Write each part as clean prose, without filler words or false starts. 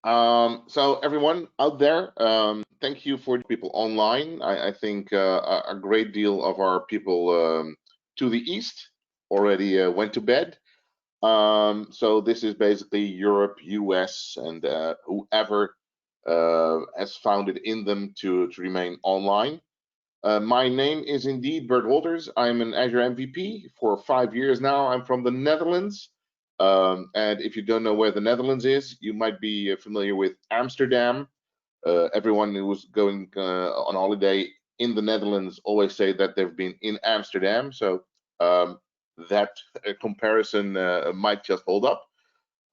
So everyone out there, thank you for the people online. I think a great deal of our people to the east already went to bed. So this is basically Europe, US, and whoever has found it in them to remain online. My name is indeed Bert Wolters. I'm an Azure MVP for 5 years now. I'm from the Netherlands. And if you don't know where the Netherlands is, you might be familiar with Amsterdam. Everyone who's going on holiday in the Netherlands always say that they've been in Amsterdam. So um, that comparison might just hold up.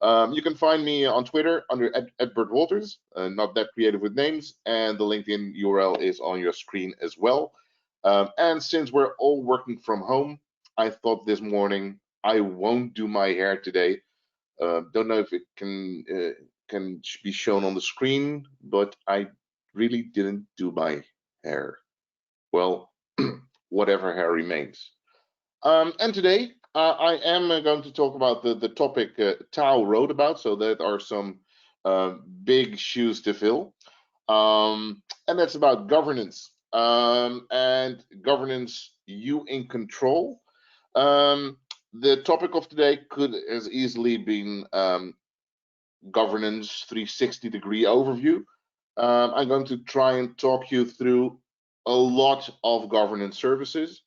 You can find me on Twitter under Bert Wolters, not that creative with names, and the LinkedIn URL is on your screen as well. And since we're all working from home, I thought this morning I won't do my hair today. Don't know if it can be shown on the screen, but I really didn't do my hair. Well, whatever hair remains. And today, I am going to talk about the topic Tao wrote about. So there are some big shoes to fill. And that's about governance. And governance, you in control. Um, the topic of today could has easily been governance 360-degree overview. I'm going to try and talk you through a lot of governance services.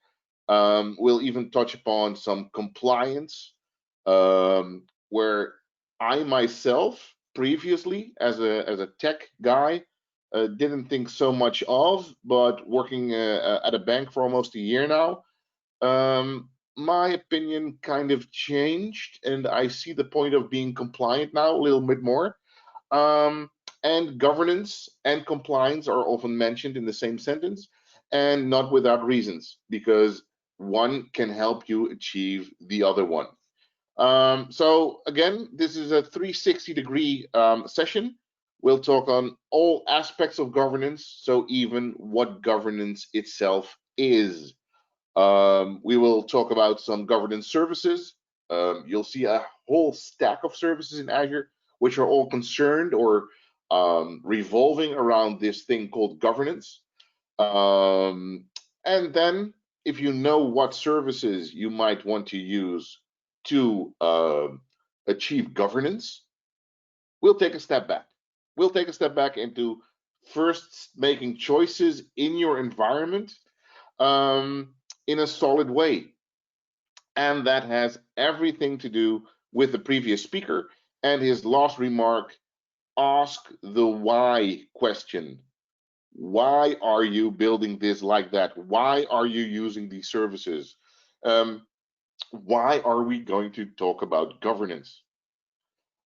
We'll even touch upon some compliance, where I myself previously, as a tech guy, didn't think so much of, but working at a bank for almost a year now, my opinion kind of changed, and I see the point of being compliant now a little bit more. Um, and governance and compliance are often mentioned in the same sentence, and not without reasons, because one can help you achieve the other one. So again, this is a 360-degree session. We'll talk on all aspects of governance, so even what governance itself is. We will talk about some governance services. You'll see a whole stack of services in Azure, which are all concerned or revolving around this thing called governance. Um, and then, if you know what services you might want to use to achieve governance, we'll take a step back. We'll take a step back into first making choices in your environment um, in a solid way. And that has everything to do with the previous speaker and his last remark: ask the why question. Why are you building this like that? Why are you using these services? Um, why are we going to talk about governance?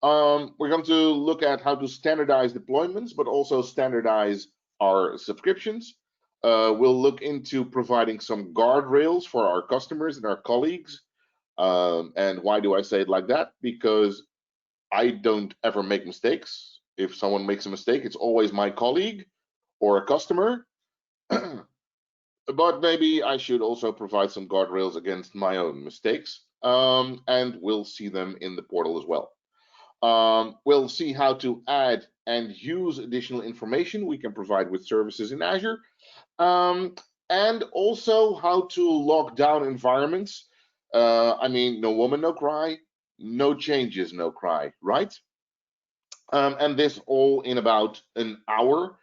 We're going to look at how to standardize deployments, but also standardize our subscriptions. We'll look into providing some guardrails for our customers and our colleagues. And why do I say it like that? Because I don't ever make mistakes. If someone makes a mistake, it's always my colleague or a customer. But maybe I should also provide some guardrails against my own mistakes. And we'll see them in the portal as well. We'll see how to add and use additional information we can provide with services in Azure, um, and also how to lock down environments. I mean, no woman, no cry, no changes, no cry, right? And this all in about an hour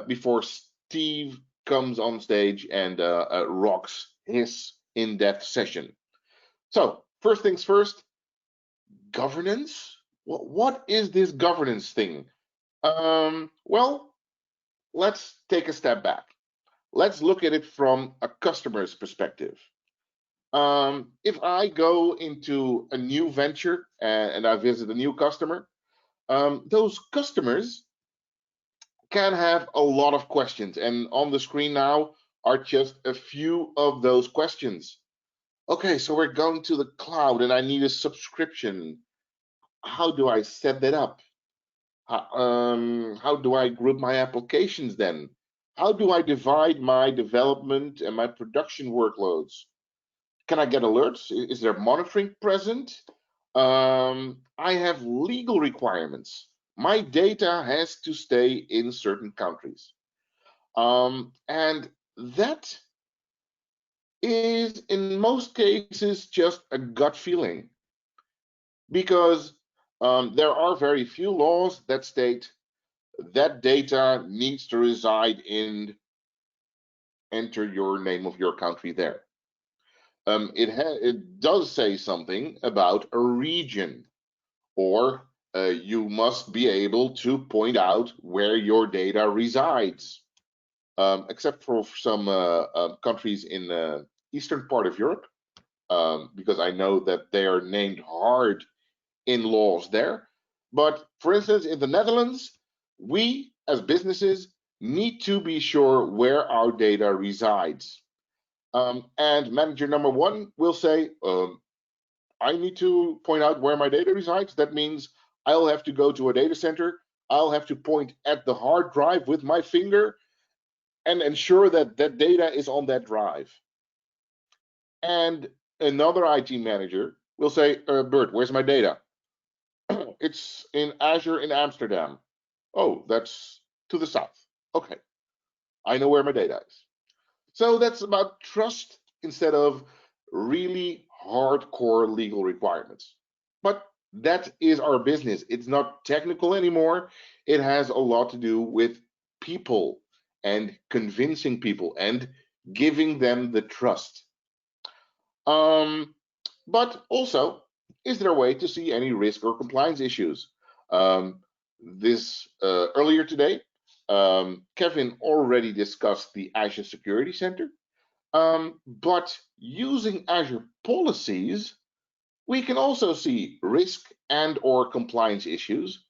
before Steve comes on stage and rocks his in-depth session. So, first things first, governance. What is this governance thing? Well, let's take a step back. Let's look at it from a customer's perspective. If I go into a new venture and I visit a new customer, those customers can have a lot of questions. And on the screen now are just a few of those questions. Okay, so we're going to the cloud and I need a subscription. How do I set that up? How do I group my applications then? How do I divide my development and my production workloads? Can I get alerts? Is there monitoring present? I have legal requirements. my data has to stay in certain countries. And that is, in most cases, just a gut feeling, because there are very few laws that state that data needs to reside in, enter your name of your country there. It does say something about a region, or you must be able to point out where your data resides, except for some countries in the eastern part of Europe, because I know that they are named hard in laws there. But for instance, in the Netherlands, we as businesses need to be sure where our data resides. And manager number one will say, I need to point out where my data resides. That means I'll have to go to a data center. I'll have to point at the hard drive with my finger and ensure that that data is on that drive. And another IT manager will say, Bert, where's my data? It's in Azure in Amsterdam. Oh, that's to the south. Okay, I know where my data is. So that's about trust instead of really hardcore legal requirements. But that is our business. It's not technical anymore. It has a lot to do with people and convincing people and giving them the trust. But also, is there a way to see any risk or compliance issues? This earlier today, Kevin already discussed the Azure Security Center. But using Azure policies, we can also see risk and or compliance issues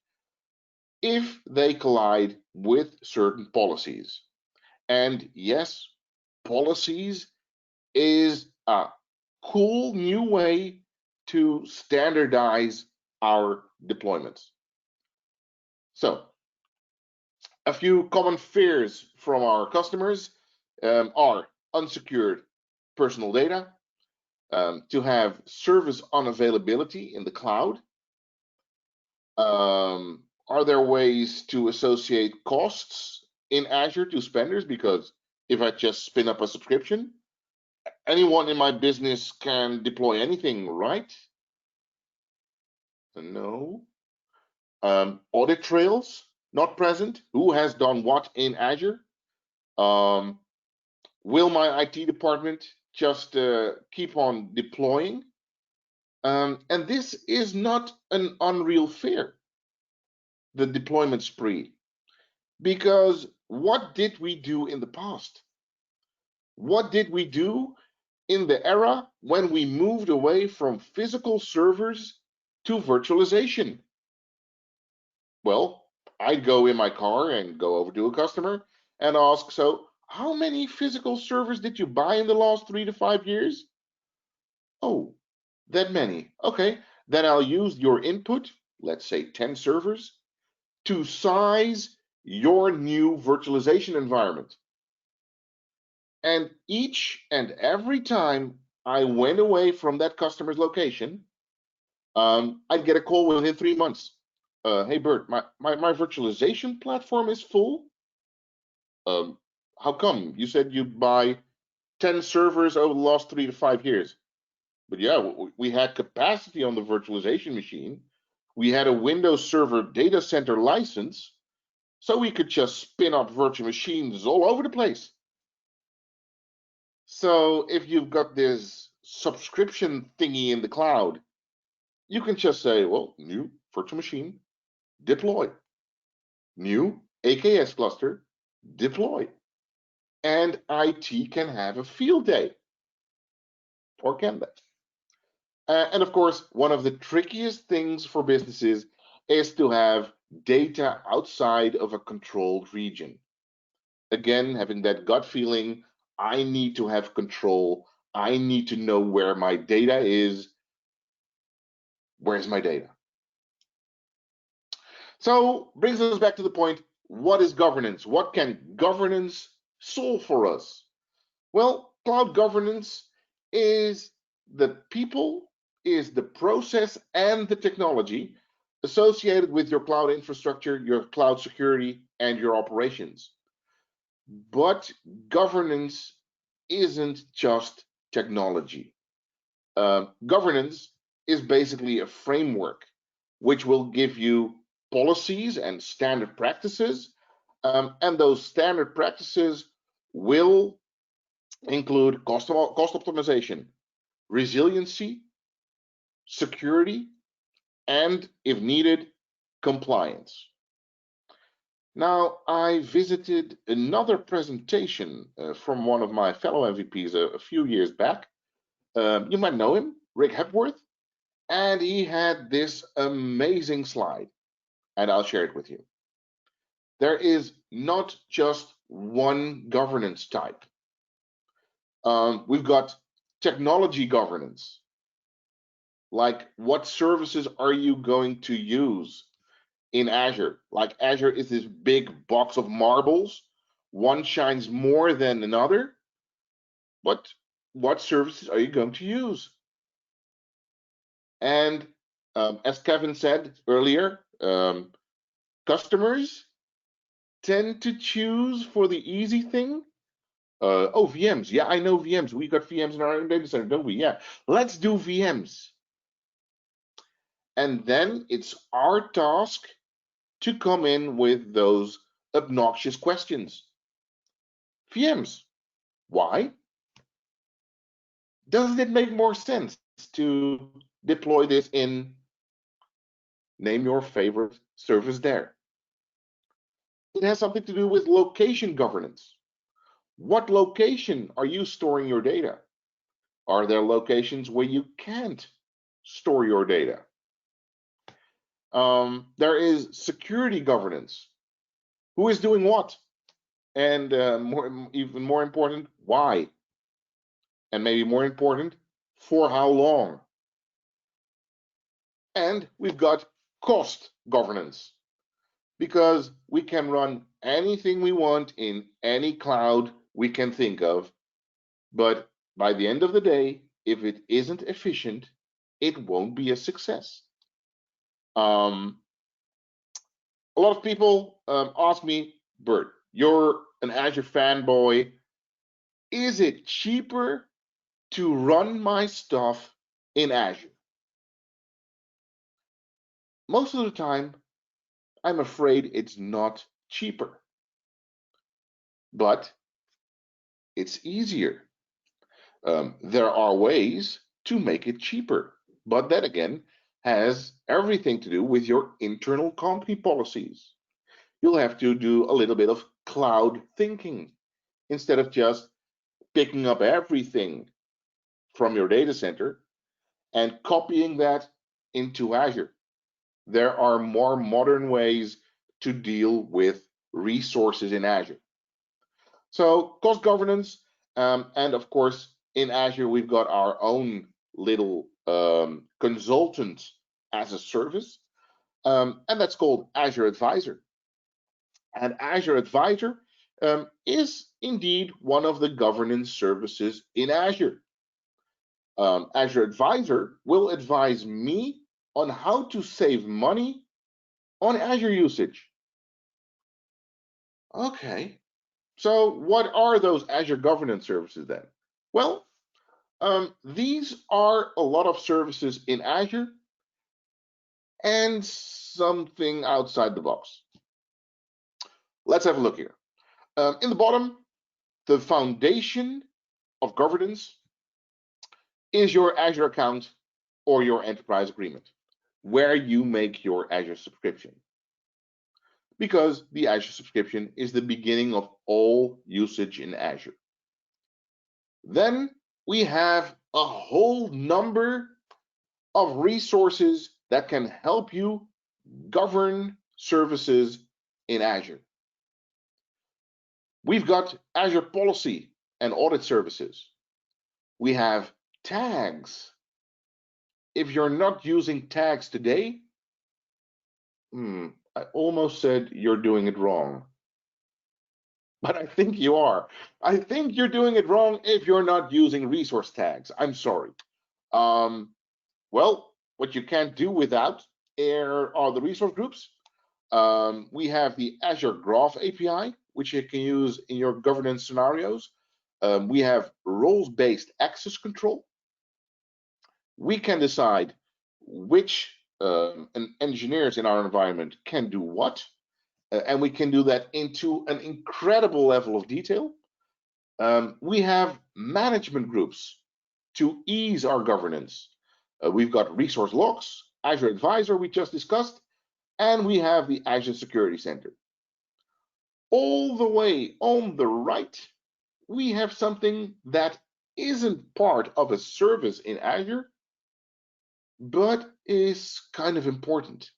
if they collide with certain policies. And yes, policies is a cool new way to standardize our deployments. So, a few common fears from our customers are unsecured personal data, to have service unavailability in the cloud. Are there ways to associate costs in Azure to spenders? Because if I just spin up a subscription, anyone in my business can deploy anything, right? No. Audit trails not present. Who has done what in Azure? Will my IT department just keep on deploying? And this is not an unreal fear, the deployment spree, because what did we do in the past? What did we do in the era when we moved away from physical servers to virtualization? Well, I'd go in my car and go over to a customer and ask, so how many physical servers did you buy in the last 3 to 5 years? Oh, that many. Okay, then I'll use your input, let's say 10 servers, to size your new virtualization environment. And each and every time I went away from that customer's location, I'd get a call within 3 months. Hey, Bert, my virtualization platform is full. How come? You said you'd buy 10 servers over the last 3 to 5 years. But yeah, we had capacity on the virtualization machine. We had a Windows Server data center license, so we could just spin up virtual machines all over the place. So if you've got this subscription thingy in the cloud, you can just say, well, new virtual machine, deploy. New AKS cluster, deploy. And IT can have a field day. Or can they? And of course, one of the trickiest things for businesses is to have data outside of a controlled region. Again, having that gut feeling, I need to have control. I need to know where my data is. Where's my data? So brings us back to the point, what is governance? What can governance solve for us? Well, cloud governance is the people, is the process and the technology associated with your cloud infrastructure, your cloud security, and your operations. But governance isn't just technology. Governance is basically a framework which will give you policies and standard practices. And those standard practices will include cost optimization, resiliency, security, and, if needed, compliance. Now, I visited another presentation from one of my fellow MVPs a few years back. You might know him, Rick Hepworth, and he had this amazing slide, and I'll share it with you. There is not just one governance type. We've got technology governance, like what services are you going to use in Azure? Like Azure is this big box of marbles. One shines more than another. But what services are you going to use? And as Kevin said earlier, customers tend to choose for the easy thing. Oh, VMs. Yeah, I know VMs. We got VMs in our own data center, don't we? Yeah, let's do VMs. And then it's our task to come in with those obnoxious questions. VMs, why? Doesn't it make more sense to deploy this in, name your favorite service there? It has something to do with location governance. What location are you storing your data? Are there locations where you can't store your data? There is security governance. Who is doing what? And even more important, why? And maybe more important, for how long? And we've got cost governance, because we can run anything we want in any cloud we can think of. But by the end of the day, if it isn't efficient, it won't be a success. A lot of people ask me, Bert, you're an Azure fanboy. Is it cheaper to run my stuff in Azure? Most of the time, I'm afraid it's not cheaper, but it's easier. There are ways to make it cheaper, but that again has everything to do with your internal company policies. You'll have to do a little bit of cloud thinking instead of just picking up everything from your data center and copying that into Azure. There are more modern ways to deal with resources in Azure. So cost governance, and of course, in Azure, we've got our own little consultant as a service, and that's called Azure Advisor. And Azure Advisor is indeed one of the governance services in Azure. Azure Advisor will advise me on how to save money on Azure usage. Okay, so what are those Azure governance services then? Well, these are a lot of services in Azure and something outside the box. Let's have a look here. In the bottom, the foundation of governance is your Azure account or your enterprise agreement, where you make your Azure subscription. Because the Azure subscription is the beginning of all usage in Azure. Then we have a whole number of resources that can help you govern services in Azure. We've got Azure policy and audit services. We have tags. If you're not using tags today, I almost said you're doing it wrong. But I think you are. I think you're doing it wrong if you're not using resource tags. I'm sorry. Well, what you can't do without There are the resource groups. We have the Azure Graph API, which you can use in your governance scenarios. We have roles-based access control. We can decide which engineers in our environment can do what, and we can do that into an incredible level of detail. We have management groups to ease our governance. We've got resource logs, Azure Advisor we just discussed, and we have the Azure Security Center. All the way on the right, we have something that isn't part of a service in Azure, but is kind of important: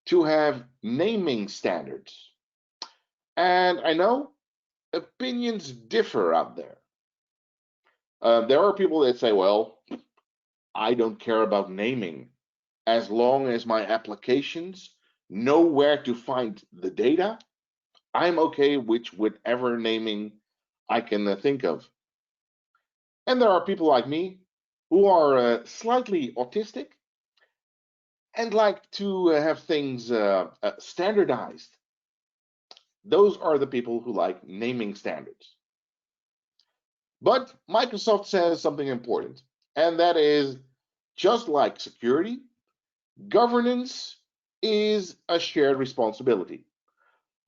to have naming standards. And I know opinions differ out there. There are people that say, well, I don't care about naming. As long as my applications know where to find the data, I'm okay with whatever naming I can think of. And there are people like me who are slightly autistic and like to have things standardized. Those are the people who like naming standards. But Microsoft says something important, and that is, just like security, governance is a shared responsibility.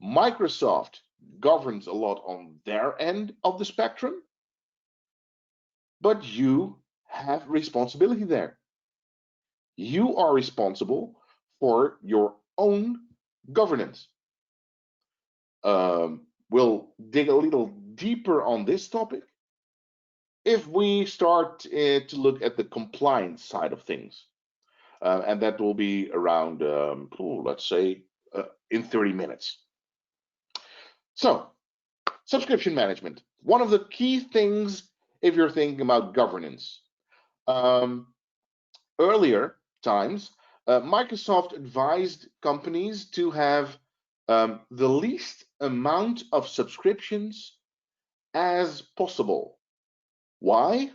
Microsoft governs a lot on their end of the spectrum, but you have responsibility there. You are responsible for your own governance. We'll dig a little deeper on this topic if we start to look at the compliance side of things. And that will be around, let's say, in 30 minutes. So, subscription management, one of the key things if you're thinking about governance. Earlier times, Microsoft advised companies to have the least amount of subscriptions as possible. Why?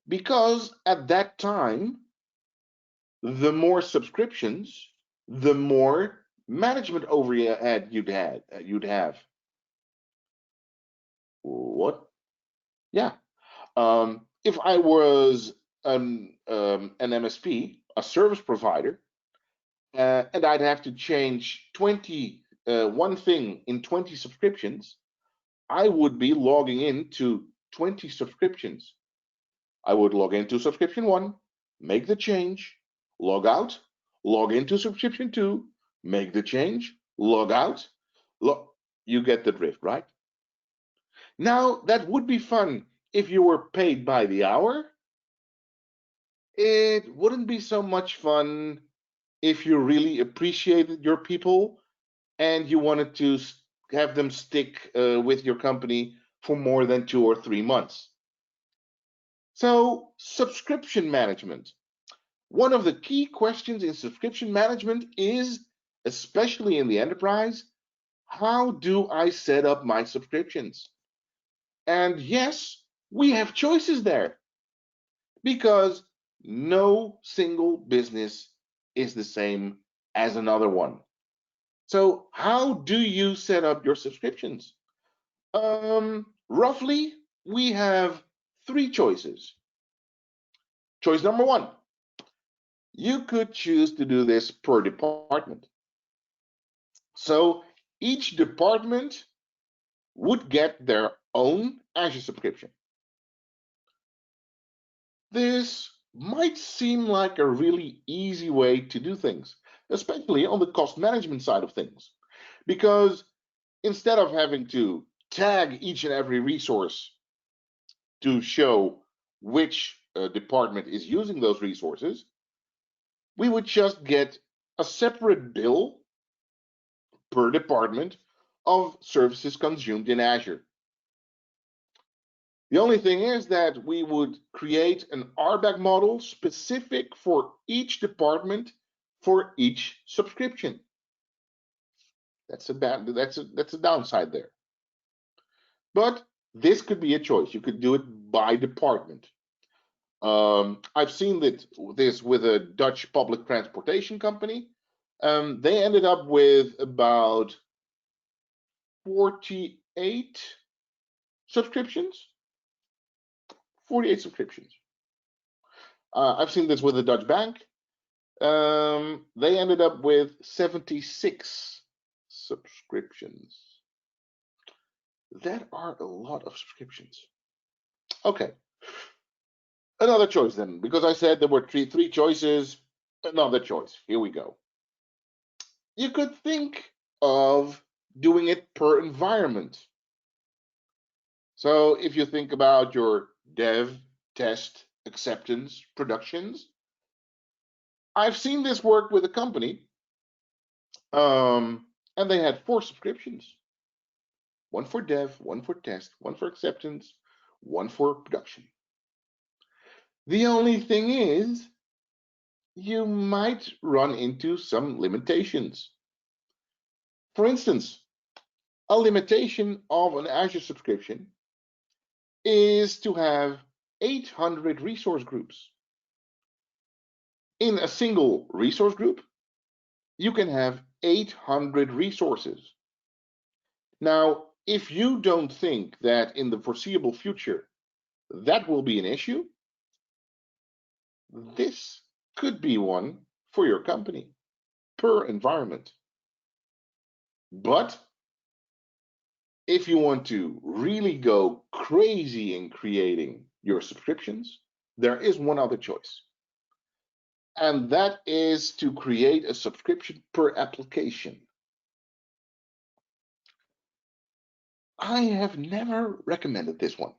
Because at that time, the more subscriptions, the more management overhead you'd have. What? Yeah. If I was an MSP, a service provider, and I'd have to change one thing in 20 subscriptions, I would be logging into 20 subscriptions. I would log into subscription 1, make the change, log out, log into subscription 2, make the change, log out. You get the drift, right? Now, that would be fun if you were paid by the hour. It wouldn't be so much fun if you really appreciated your people and you wanted to have them stick with your company for more than 2 or 3 months. So, subscription management. One of the key questions in subscription management is, especially in the enterprise, how do I set up my subscriptions? And yes, we have choices there, because no single business is the same as another one. So how do you set up your subscriptions? Roughly, we have 3 choices. Choice number 1, you could choose to do this per department. So each department would get their own Azure subscription. This might seem like a really easy way to do things, especially on the cost management side of things, because instead of having to tag each and every resource to show which department is using those resources, we would just get a separate bill per department of services consumed in Azure. The only thing is that we would create an RBAC model specific for each department for each subscription. That's a downside there. But this could be a choice. You could do it by department. I've seen this with a Dutch public transportation company. They ended up with about 48 subscriptions. 48 subscriptions. I've seen this with a Dutch bank. They ended up with 76 subscriptions. That are a lot of subscriptions. Okay. Another choice then, because I said there were three choices. Another choice. Here we go. You could think of doing it per environment. So if you think about your dev, test, acceptance, productions, I've seen this work with a company, and they had 4 subscriptions. One for dev, one for test, one for acceptance, one for production. The only thing is, you might run into some limitations. For instance, a limitation of an Azure subscription is to have 800 resource groups. In a single resource group, you can have 800 resources. Now, if you don't think that in the foreseeable future that will be an issue, this could be one for your company per environment. But if you want to really go crazy in creating your subscriptions, there is one other choice. And that is to create a subscription per application. I have never recommended this one,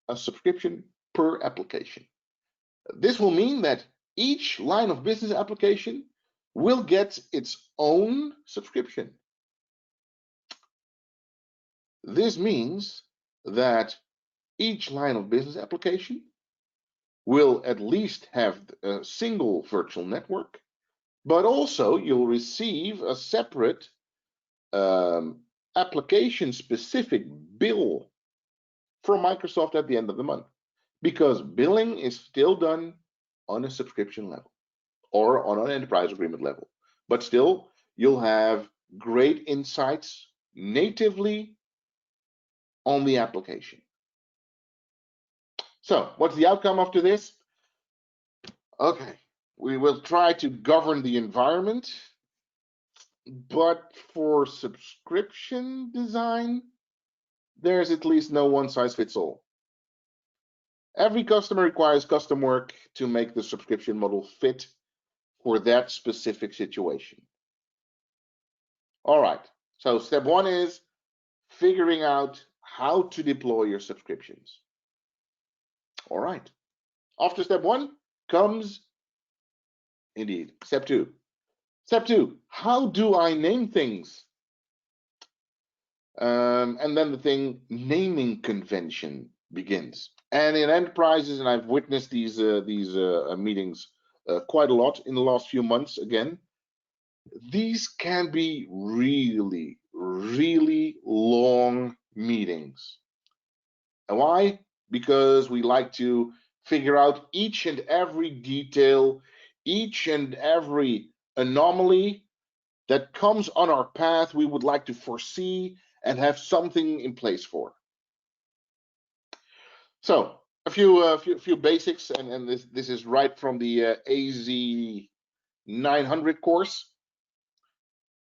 a subscription per application. This will mean that each line of business application will get its own subscription. This means that each line of business application will at least have a single virtual network, but also you'll receive a separate application-specific bill from Microsoft at the end of the month, because billing is still done on a subscription level or on an enterprise agreement level. But still, you'll have great insights natively on the application. So what's the outcome after this? Okay, we will try to govern the environment, but for subscription design, there's at least no one size fits all. Every customer requires custom work to make the subscription model fit for that specific situation. All right, so step 1 is figuring out how to deploy your subscriptions. All right, after step 1 comes, indeed, step 2. Step 2, how do I name things? And then the thing, naming convention begins. And in enterprises, and I've witnessed these meetings quite a lot in the last few months again, these can be really, really long meetings. And why? Because we like to figure out each and every detail, each and every anomaly that comes on our path we would like to foresee and have something in place for. So a few basics, and this is right from the AZ 900 course.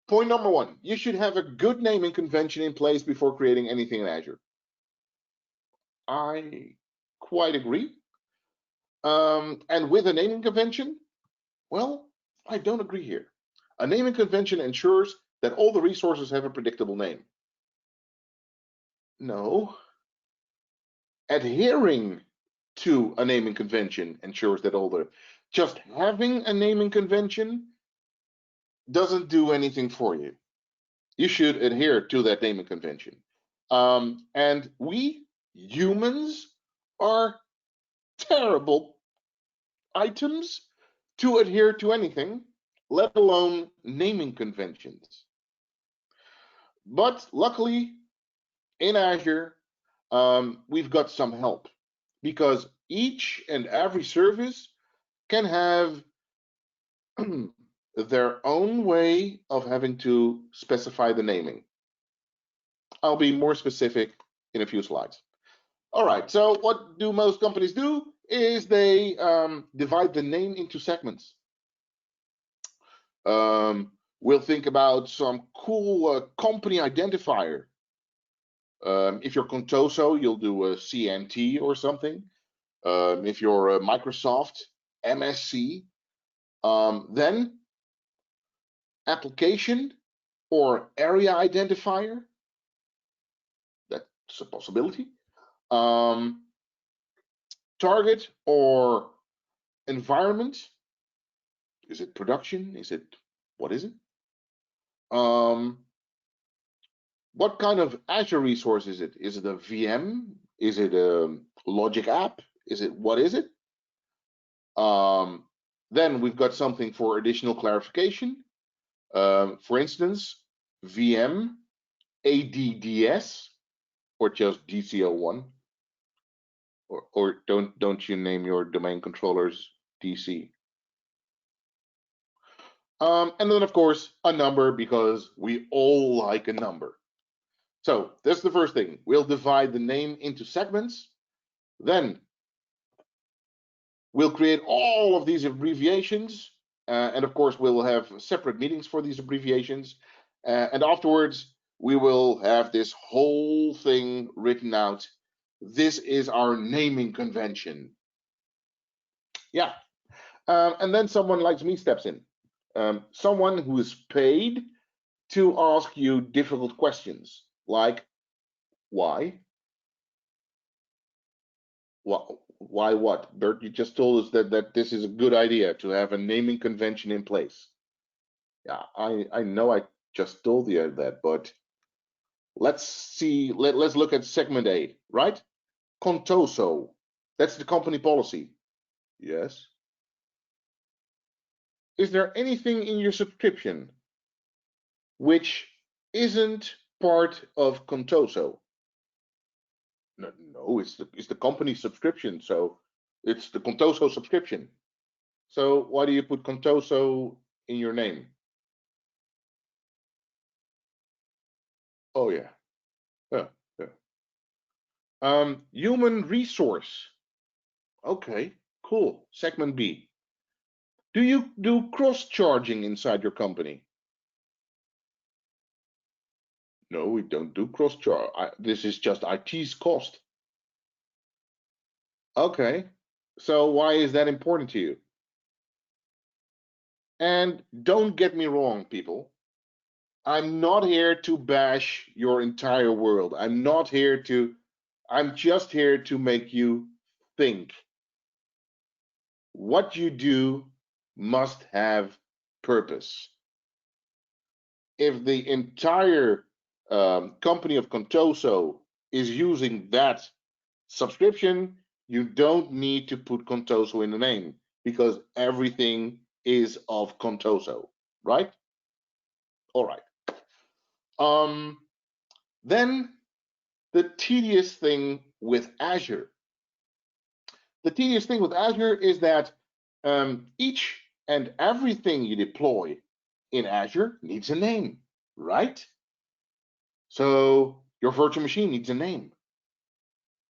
Point number 1, you should have a good naming convention in place before creating anything in Azure. I quite agree. And with a naming convention, well, I don't agree here. A naming convention ensures that all the resources have a predictable name. No. Adhering to a naming convention ensures that all the, just having a naming convention doesn't do anything for you. You should adhere to that naming convention. And we humans are terrible items to adhere to anything, let alone naming conventions. But luckily, in Azure, we've got some help, because each and every service can have their own way of having to specify the naming. I'll be more specific in a few slides. All right, so what do most companies do is they divide the name into segments. We'll think about some cool company identifier. If you're Contoso, you'll do a CNT or something. If you're Microsoft, MSC, then application or area identifier. That's a possibility. Target or environment. Is it production? Is it, what is it? What kind of Azure resource is it? Is it a VM? Is it a logic app? What is it? Then we've got something for additional clarification. For instance, VM, ADDS, or just DC01, or don't you name your domain controllers DC? And then of course a number, because we all like a number. So that's the first thing. We'll divide the name into segments. Then we'll create all of these abbreviations. And of course, we'll have separate meetings for these abbreviations. And afterwards, we will have this whole thing written out. This is our naming convention. Yeah. And then someone like me steps in. Someone who is paid to ask you difficult questions, like why? Why what? Bert, you just told us that this is a good idea to have a naming convention in place. Yeah, I know I just told you that, but let's see, let's look at segment A, right? Contoso, that's the company policy. Yes. Is there anything in your subscription which isn't part of Contoso? No, it's the company subscription, so it's the Contoso subscription. So why do you put Contoso in your name? Oh yeah, yeah, yeah. Human resource. Okay, cool. Segment B. Do you do cross-charging inside your company? No, we don't do cross-charge. This is just IT's cost. Okay, so why is that important to you? And don't get me wrong, people. I'm not here to bash your entire world. I'm just here to make you think. What you do must have purpose. If the entire company of Contoso is using that subscription, you don't need to put Contoso in the name, because everything is of Contoso, right? All right. Then the tedious thing with Azure. The tedious thing with Azure is that each and everything you deploy in Azure needs a name, right? So your virtual machine needs a name.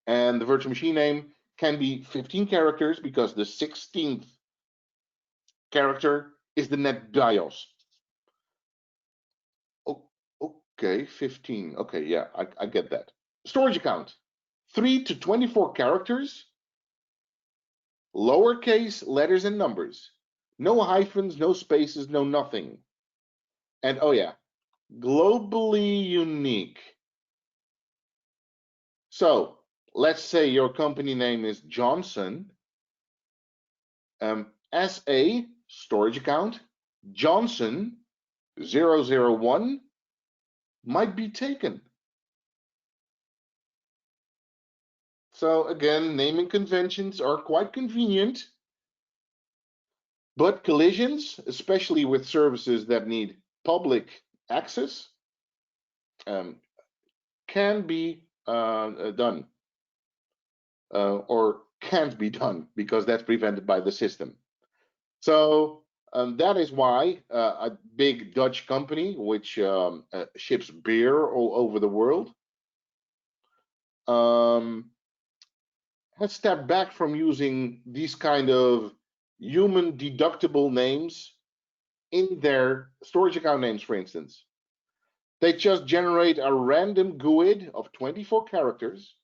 And the virtual machine name can be 15 characters, because the 16th character is the NetBIOS. Oh, okay, 15. Okay, yeah, I get that. Storage account, 3 to 24 characters, lowercase letters and numbers, no hyphens, no spaces, no nothing. And oh yeah, globally unique. So let's say your company name is Johnson. As a storage account, Johnson 001 might be taken. So again, naming conventions are quite convenient, but collisions, especially with services that need public access, can be done or can't be done because that's prevented by the system. So that is why a big Dutch company, which ships beer all over the world, has stepped back from using these kind of human deductible names in their storage account names, for instance. They just generate a random GUID of 24 characters,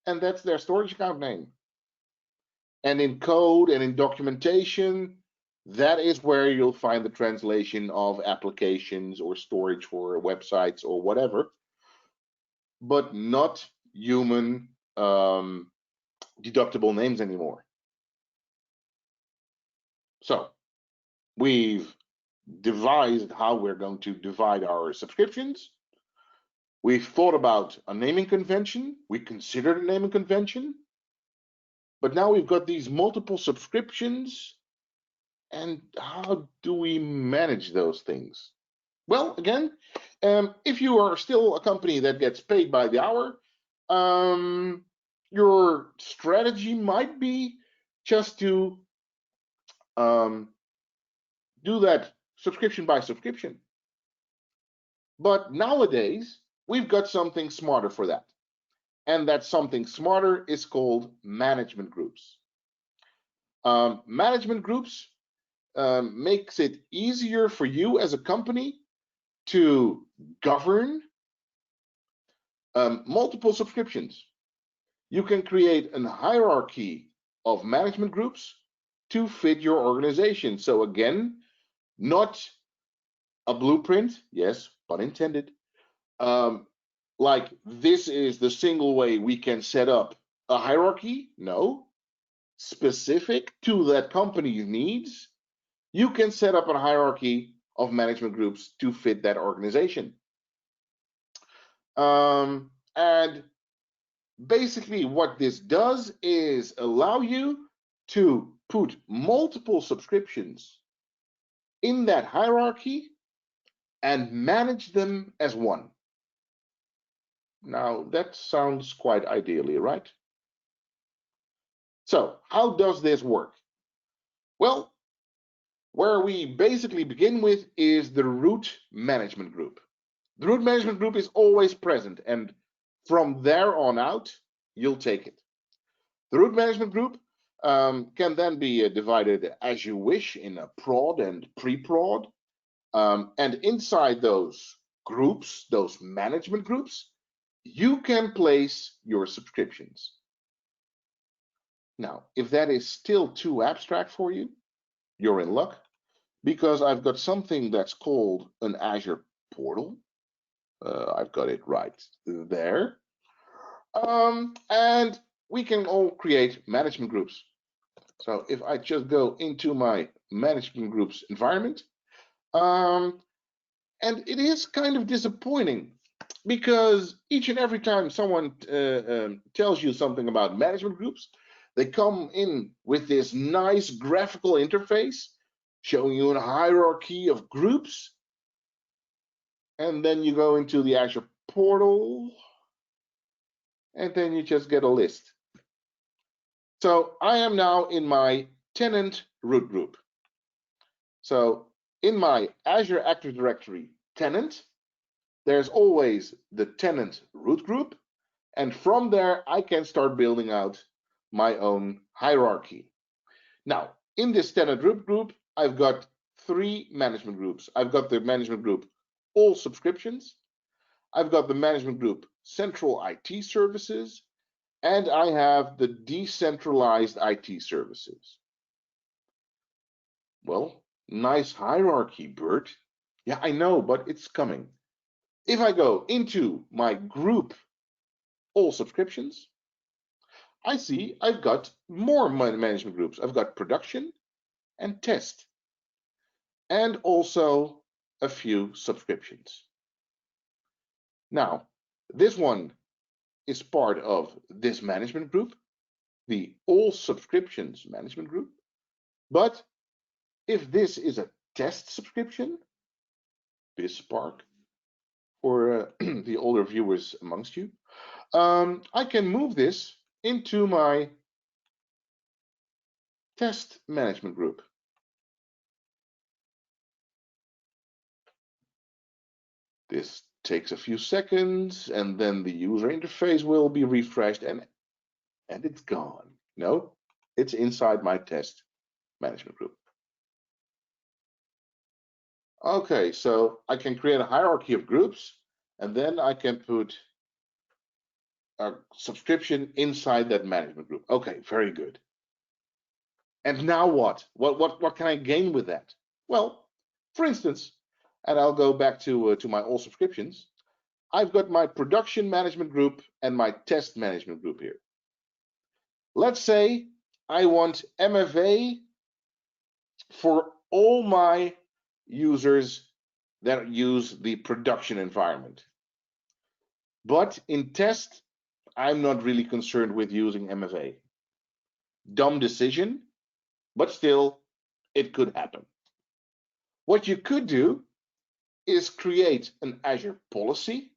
and that's their storage account name. And in code and in documentation, that is where you'll find the translation of applications or storage for websites or whatever, but not human deductible names anymore. So we've devised how we're going to divide our subscriptions. We've thought about a naming convention. We considered a naming convention. But now we've got these multiple subscriptions. And how do we manage those things? Well, again, if you are still a company that gets paid by the hour, your strategy might be just to do that subscription by subscription. But nowadays, we've got something smarter for that. And that something smarter is called management groups. Management groups makes it easier for you as a company to govern multiple subscriptions. You can create a hierarchy of management groups to fit your organization. So again, not a blueprint, yes, pun intended, like this is the single way we can set up a hierarchy. No, specific to that company's needs, you can set up a hierarchy of management groups to fit that organization. And basically what this does is allow you to put multiple subscriptions in that hierarchy and manage them as one. Now, that sounds quite ideally, right? So, how does this work? Well, where we basically begin with is the root management group. The root management group is always present, and from there on out, you'll take it. The root management group can then be divided as you wish in a prod and pre-prod. And inside those groups, those management groups, you can place your subscriptions. Now, if that is still too abstract for you, you're in luck, because I've got something that's called an Azure portal. I've got it right there. And we can all create management groups. So if I just go into my management groups environment, and it is kind of disappointing because each and every time someone tells you something about management groups, they come in with this nice graphical interface showing you a hierarchy of groups. And then you go into the Azure portal, and then you just get a list. So I am now in my tenant root group. So in my Azure Active Directory tenant, there's always the tenant root group. And from there, I can start building out my own hierarchy. Now, in this tenant root group, I've got 3 management groups. I've got the management group all subscriptions. I've got the management group central IT services, and I have the decentralized IT services. Well, nice hierarchy, Bert. Yeah, I know, but it's coming. If I go into my group all subscriptions, I see I've got more management groups. I've got production and test, and also a few subscriptions. Now, this one is part of this management group, the all subscriptions management group. But if this is a test subscription, BizSpark, for the older viewers amongst you, I can move this into my test management group. This takes a few seconds, and then the user interface will be refreshed, and it's gone. No, it's inside my test management group. Okay, so I can create a hierarchy of groups, and then I can put a subscription inside that management group. Okay, very good. And now what? What can I gain with that? Well, for instance, and I'll go back to my all subscriptions. I've got my production management group and my test management group here. Let's say I want MFA for all my users that use the production environment. But in test, I'm not really concerned with using MFA. Dumb decision, but still, it could happen. What you could do is create an Azure policy,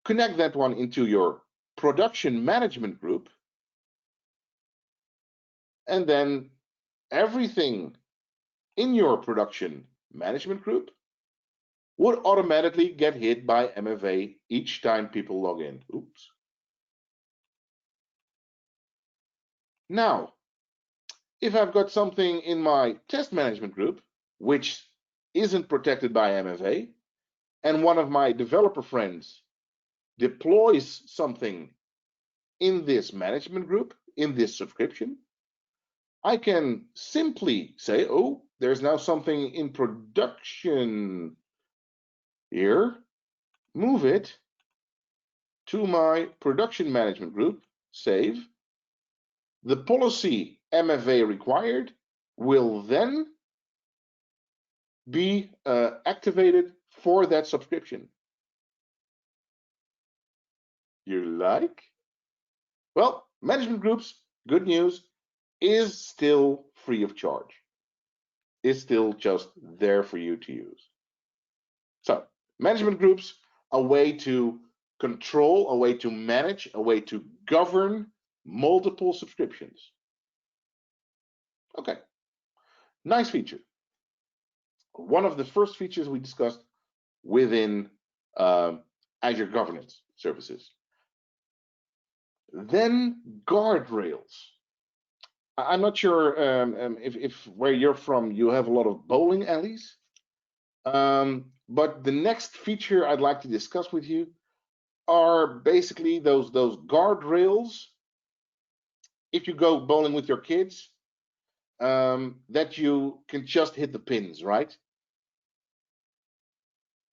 connect that one into your production management group, and then everything in your production management group would automatically get hit by MFA each time people log in. Oops. Now, if I've got something in my test management group, which isn't protected by MFA, and one of my developer friends deploys something in this management group, in this subscription, I can simply say, oh, there's now something in production here, move it to my production management group, save. The policy MFA required will then be activated for that subscription. You like? Well, management groups, good news, is still free of charge. It's still just there for you to use. So, management groups, a way to control, a way to manage, a way to govern multiple subscriptions. Okay, nice feature. One of the first features we discussed within Azure Governance Services. Then guardrails. I'm not sure if where you're from you have a lot of bowling alleys, but the next feature I'd like to discuss with you are basically those guardrails. If you go bowling with your kids, that you can just hit the pins, right?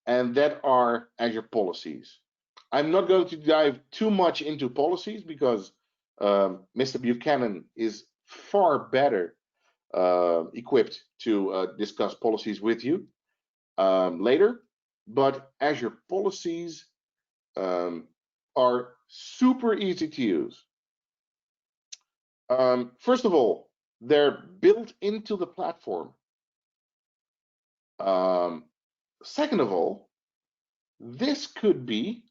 And that are Azure policies. I'm not going to dive too much into policies because Mr. Buchanan is far better equipped to discuss policies with you later. But Azure policies are super easy to use. First of all, they're built into the platform. Second of all, this could be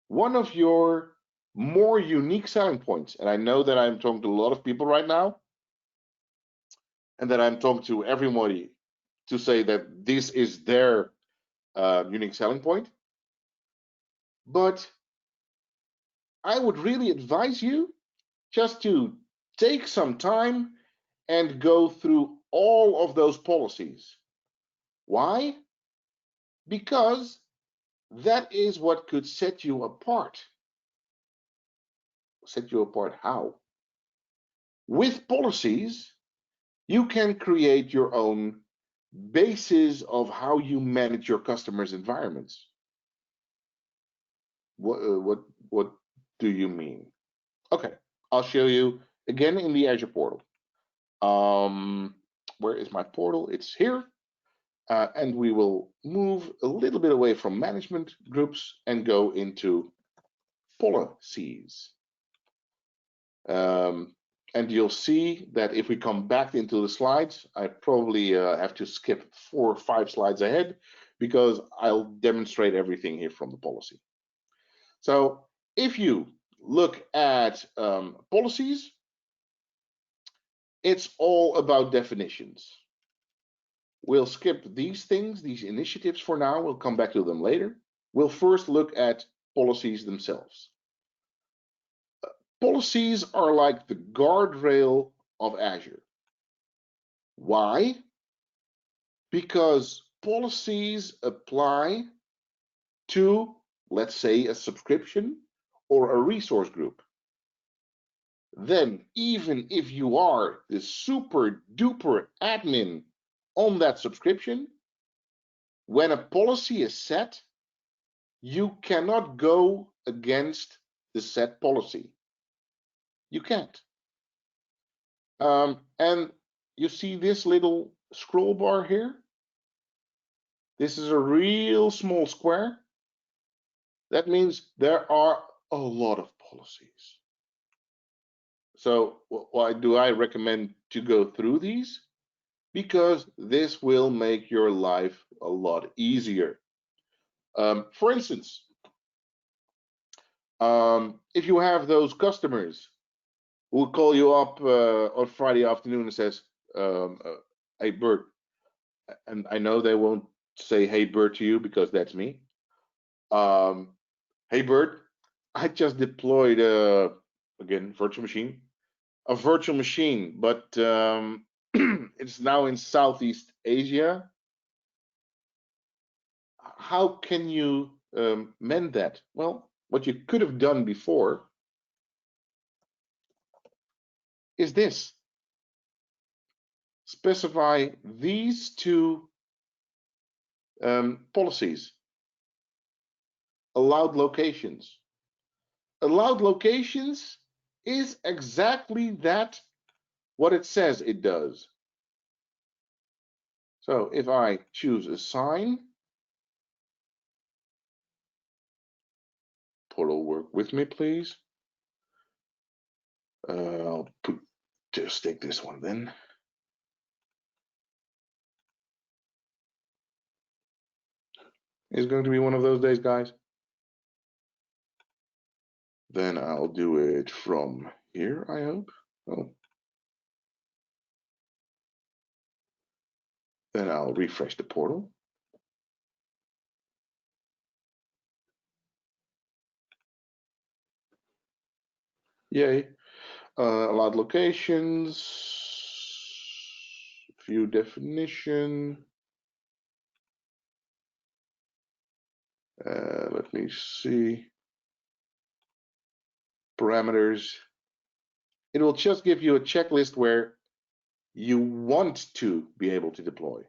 one of your more unique selling points. And I know that I'm talking to a lot of people right now, and that I'm talking to everybody to say that this is their unique selling point. But I would really advise you just to take some time and go through all of those policies. Why? Because that is what could set you apart. Set you apart how? With policies, you can create your own basis of how you manage your customers' environments. What do you mean? Okay, I'll show you again in the Azure portal. Where is my portal? It's here. And we will move a little bit away from management groups and go into policies. And you'll see that if we come back into the slides, I probably have to skip 4 or 5 slides ahead because I'll demonstrate everything here from the policy. So if you look at policies, it's all about definitions. We'll skip these things, these initiatives for now. We'll come back to them later. We'll first look at policies themselves. Policies are like the guardrail of Azure. Why? Because policies apply to, let's say, a subscription or a resource group. Then, even if you are the super duper admin on that subscription, when a policy is set, you cannot go against the set policy. You can't. And you see this little scroll bar here? This is a real small square. That means there are a lot of policies. So why do I recommend to go through these? Because this will make your life a lot easier. For instance, if you have those customers who will call you up on Friday afternoon and says, hey, Bert, and I know they won't say, hey, Bert, to you, because that's me. Hey, Bert, I just deployed, again, virtual machine, a virtual machine, but it's now in Southeast Asia. How can you mend that? Well, what you could have done before is this. Specify these two policies. Allowed locations. Allowed locations is exactly that, what it says it does. So if I choose assign, portal work with me, please. I'll just take this one then. It's going to be one of those days, guys. Then I'll do it from here, I hope. Oh. Then I'll refresh the portal. Yay. Allowed locations, view definition. Let me see. Parameters. It will just give you a checklist where you want to be able to deploy.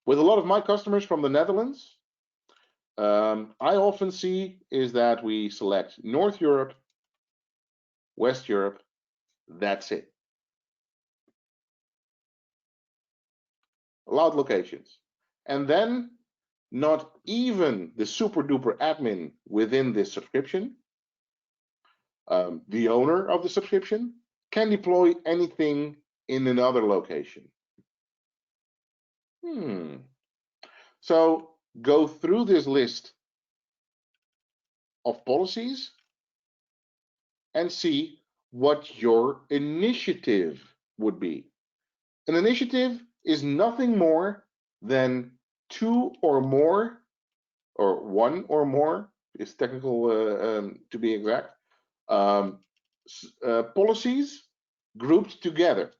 With a lot of my customers from the Netherlands, I often see is that we select North Europe, West Europe, that's it. Allowed locations. And then not even the super duper admin within this subscription, the owner of the subscription, can deploy anything in another location. So go through this list of policies and see what your initiative would be. An initiative is nothing more than two or more, or one or more, is technical to be exact, policies grouped together.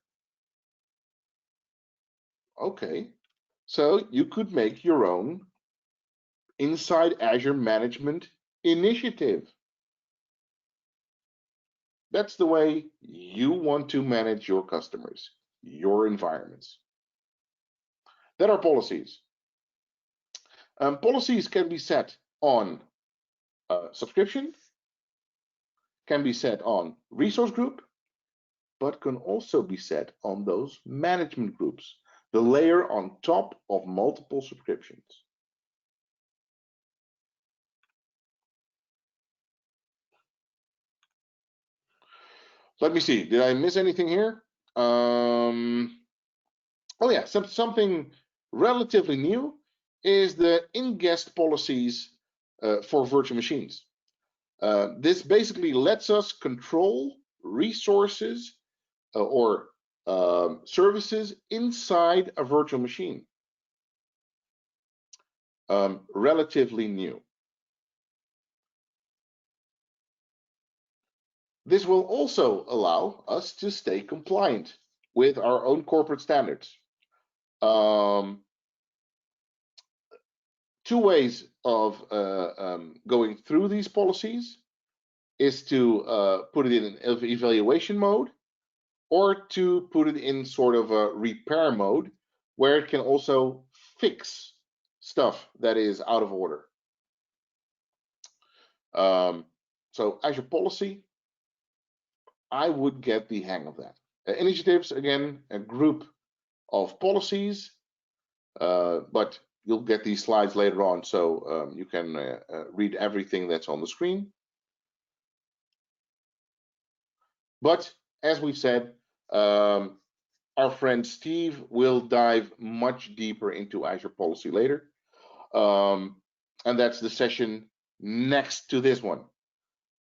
Okay, so you could make your own inside Azure management initiative. That's the way you want to manage your customers, your environments. That are policies. Policies can be set on subscription, can be set on resource group, but can also be set on those management groups, the layer on top of multiple subscriptions. Let me see, did I miss anything here? Oh yeah, something relatively new is the ingest policies for virtual machines. This basically lets us control resources or services inside a virtual machine. Relatively new. This will also allow us to stay compliant with our own corporate standards. Two ways of going through these policies is to put it in an evaluation mode, or to put it in sort of a repair mode, where it can also fix stuff that is out of order. So Azure policy, I would get the hang of that. Initiatives, again, a group of policies, but you'll get these slides later on, so you can read everything that's on the screen. But as we said, our friend Steve will dive much deeper into Azure policy later. And that's the session next to this one.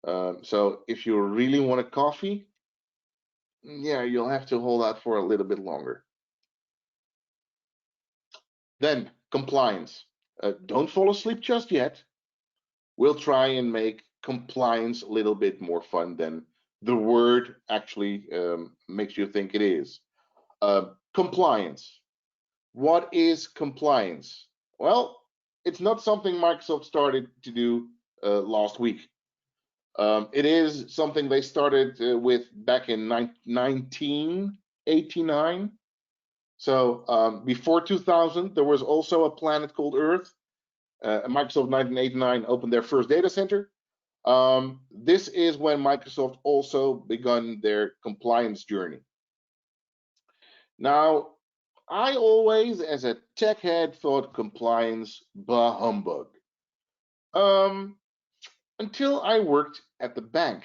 So if you really want a coffee, yeah, you'll have to hold out for a little bit longer. Then compliance. Don't fall asleep just yet. We'll try and make compliance a little bit more fun than the word actually makes you think it is. Compliance. What is compliance? Well, it's not something Microsoft started to do last week. It is something they started with back in 1989. So before 2000, there was also a planet called Earth. Microsoft 1989 opened their first data center. This is when Microsoft also begun their compliance journey. Now, I always, as a tech head, thought compliance, bah humbug. Until I worked at the bank,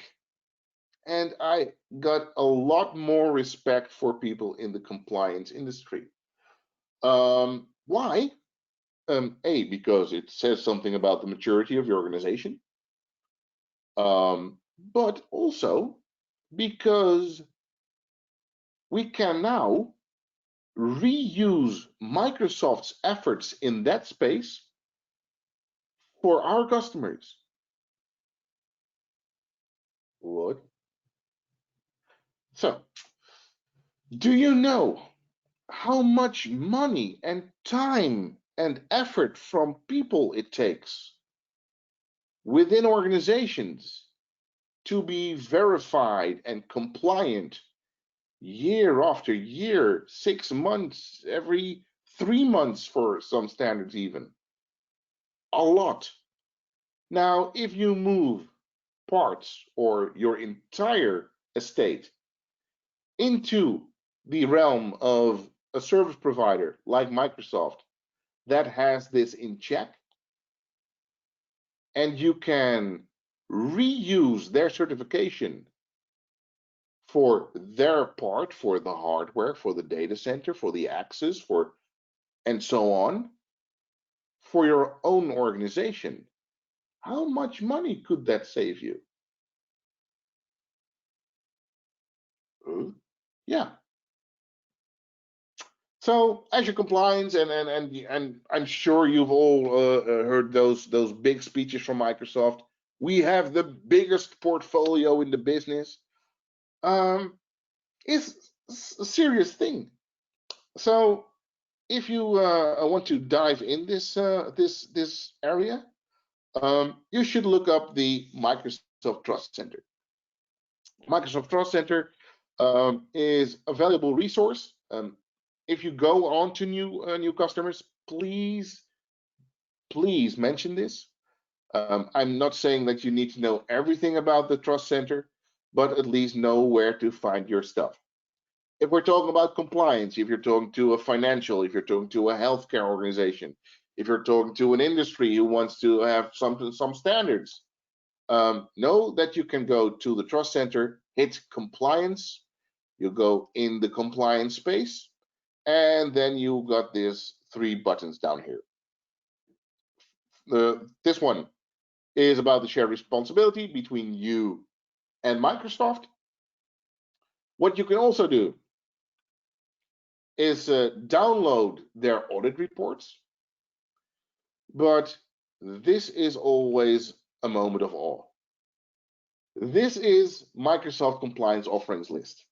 and I got a lot more respect for people in the compliance industry. Why? A, because it says something about the maturity of your organization, but also because we can now reuse Microsoft's efforts in that space for our customers. What? So, do you know how much money and time and effort from people it takes within organizations to be verified and compliant year after year, 6 months, every 3 months for some standards even? A lot. Now, if you move parts or your entire estate into the realm of a service provider like Microsoft that has this in check, and you can reuse their certification for their part, for the hardware, for the data center, for the access, for and so on, for your own organization, how much money could that save you? Yeah. So Azure Compliance, and I'm sure you've all heard those big speeches from Microsoft. We have the biggest portfolio in the business. It's a serious thing. So if you want to dive in this area, you should look up the Microsoft Trust Center. Microsoft Trust Center is a valuable resource. If you go on to new customers, please mention this. I'm not saying that you need to know everything about the Trust Center, but at least know where to find your stuff. If we're talking about compliance, if you're talking to a financial, if you're talking to a healthcare organization, if you're talking to an industry who wants to have some standards, know that you can go to the Trust Center, hit compliance, you go in the compliance space, and then you got these 3 buttons down here. This one is about the shared responsibility between you and Microsoft. What you can also do is download their audit reports, but this is always a moment of awe. This is Microsoft Compliance offerings list,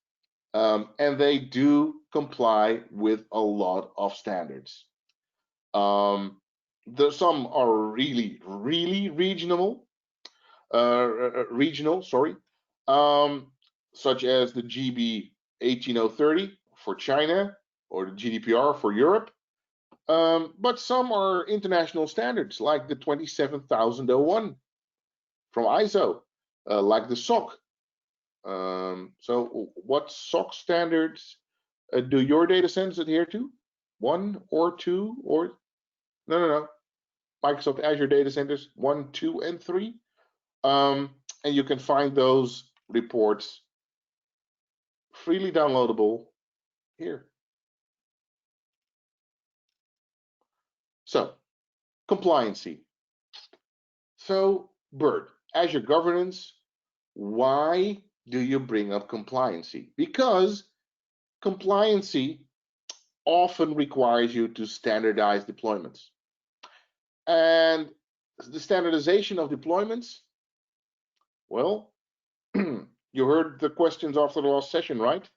and they do comply with a lot of standards. Some are really regional, sorry, such as the GB 18030 for China or the GDPR for Europe. But some are international standards, like the 27001 from ISO, like the SOC. So what SOC standards do your data centers adhere to? 1 or 2 or no. Microsoft Azure data centers 1, 2, and 3. And you can find those reports freely downloadable here. So, compliancy. So, Bert, Azure governance, why do you bring up compliancy? Because compliancy often requires you to standardize deployments. And the standardization of deployments, well, you heard the questions after the last session, right?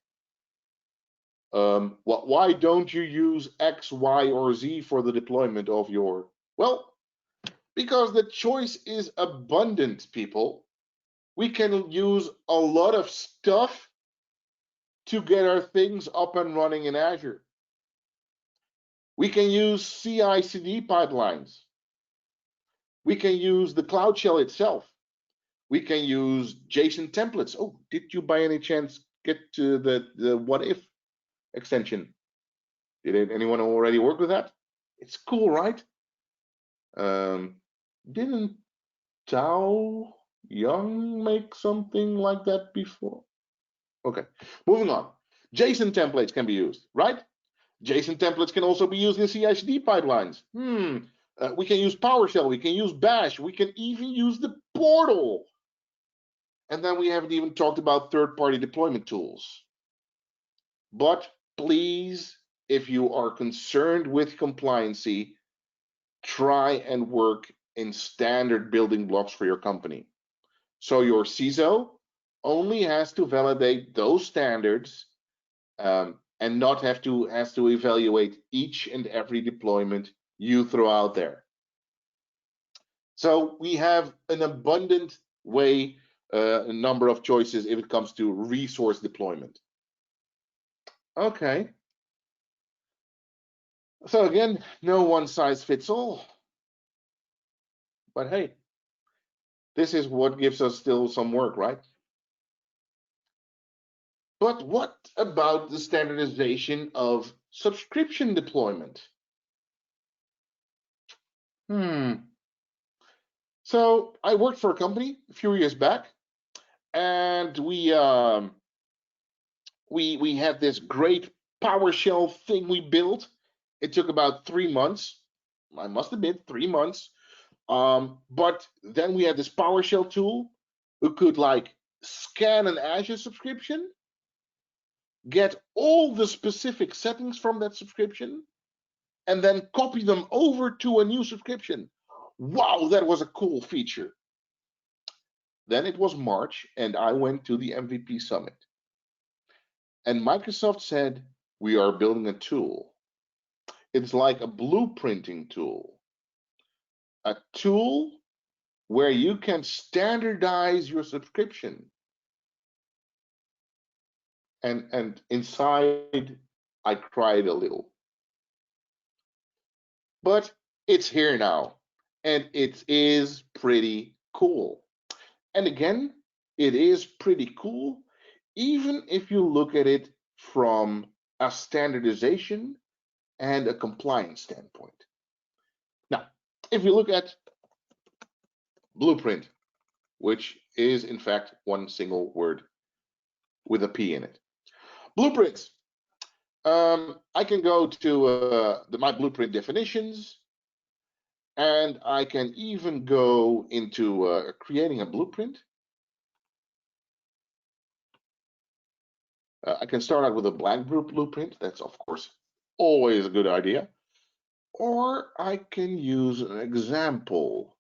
Why don't you use X, Y, or Z for the deployment of your? Well, because the choice is abundant, people. We can use a lot of stuff to get our things up and running in Azure. We can use CI/CD pipelines. We can use the Cloud Shell itself. We can use JSON templates. Oh, did you by any chance get to the what if extension? Did anyone already work with that? It's cool, right? Didn't Tao Young make something like that before? Okay, moving on. JSON templates can be used, right? JSON templates can also be used in CI/CD pipelines. We can use PowerShell, we can use Bash, we can even use the portal. And then we haven't even talked about third-party deployment tools. But please, if you are concerned with compliancy, try and work in standard building blocks for your company. So your CISO only has to validate those standards and not has to evaluate each and every deployment you throw out there. So we have an abundant way, a number of choices if it comes to resource deployment. Okay. So again, no one size fits all. But hey, this is what gives us still some work, right? But what about the standardization of subscription deployment? So I worked for a company a few years back, and we had this great PowerShell thing we built. It took about 3 months. I must admit, 3 months. But then we had this PowerShell tool who could like scan an Azure subscription, get all the specific settings from that subscription, and then copy them over to a new subscription. Wow, that was a cool feature. Then it was March, and I went to the MVP Summit. And Microsoft said, we are building a tool. It's like a blueprinting tool. A tool where you can standardize your subscription. And inside, I cried a little. But it's here now, and it is pretty cool. And again, it is pretty cool, even if you look at it from a standardization and a compliance standpoint. Now, if you look at blueprint, which is in fact one single word with a P in it. Blueprints. I can go to my blueprint definitions, and I can even go into creating a blueprint. I can start out with a blank blueprint. That's of course always a good idea. Or I can use an example.